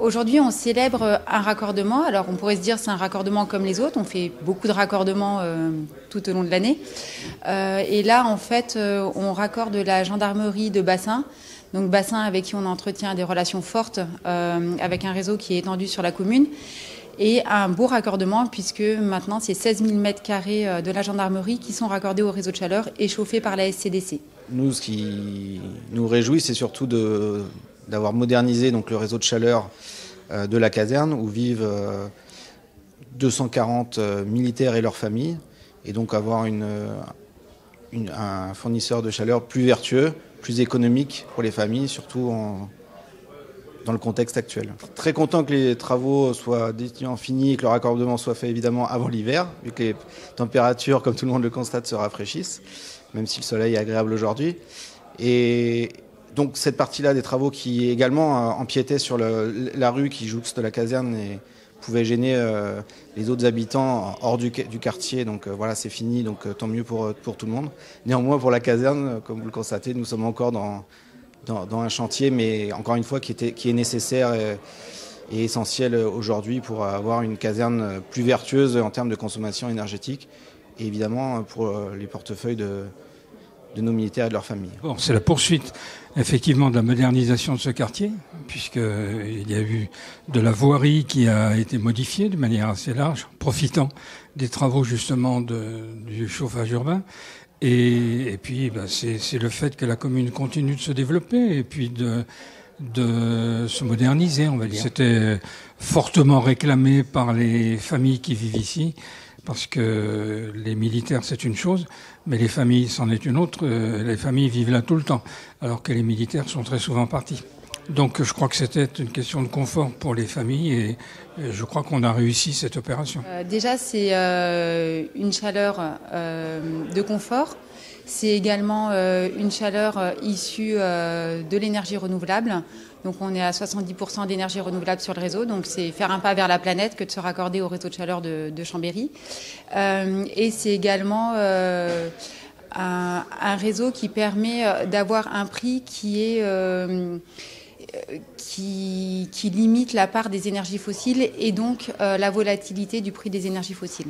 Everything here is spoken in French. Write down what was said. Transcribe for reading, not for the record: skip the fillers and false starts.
Aujourd'hui, on célèbre un raccordement. Alors, on pourrait se dire c'est un raccordement comme les autres. On fait beaucoup de raccordements tout au long de l'année. Et là, en fait, on raccorde la gendarmerie de Bassin. Donc, Bassin avec qui on entretient des relations fortes, avec un réseau qui est étendu sur la commune. Et un beau raccordement, puisque maintenant, c'est 16 000 m² de la gendarmerie qui sont raccordés au réseau de chaleur et chauffés par la SCDC. Nous, ce qui nous réjouit, c'est surtout d'avoir modernisé donc, le réseau de chaleur de la caserne, où vivent 240 militaires et leurs familles, et donc avoir un fournisseur de chaleur plus vertueux, plus économique pour les familles, surtout dans le contexte actuel. Très content que les travaux soient définitivement finis et que le raccordement soit fait évidemment avant l'hiver, vu que les températures, comme tout le monde le constate, se rafraîchissent, même si le soleil est agréable aujourd'hui. Et donc cette partie-là des travaux qui également empiétait sur la rue qui jouxte la caserne et pouvait gêner les autres habitants hors du quartier. Donc voilà, c'est fini, donc tant mieux pour tout le monde. Néanmoins, pour la caserne, comme vous le constatez, nous sommes encore dans un chantier, mais encore une fois qui est nécessaire et essentiel aujourd'hui pour avoir une caserne plus vertueuse en termes de consommation énergétique et évidemment pour les portefeuilles de nos militaires et de leurs familles. Bon, c'est la poursuite effectivement de la modernisation de ce quartier, puisqu'il y a eu de la voirie qui a été modifiée de manière assez large, profitant des travaux justement du chauffage urbain. Et puis, c'est le fait que la commune continue de se développer et puis de se moderniser, on va dire. C'était fortement réclamé par les familles qui vivent ici, parce que les militaires, c'est une chose, mais les familles, c'en est une autre. Les familles vivent là tout le temps, alors que les militaires sont très souvent partis. Donc je crois que c'était une question de confort pour les familles et je crois qu'on a réussi cette opération. Déjà, c'est une chaleur de confort. C'est également une chaleur issue de l'énergie renouvelable. Donc on est à 70% d'énergie renouvelable sur le réseau. Donc c'est faire un pas vers la planète que de se raccorder au réseau de chaleur de Chambéry. Et c'est également un réseau qui permet d'avoir un prix qui limite la part des énergies fossiles et donc la volatilité du prix des énergies fossiles.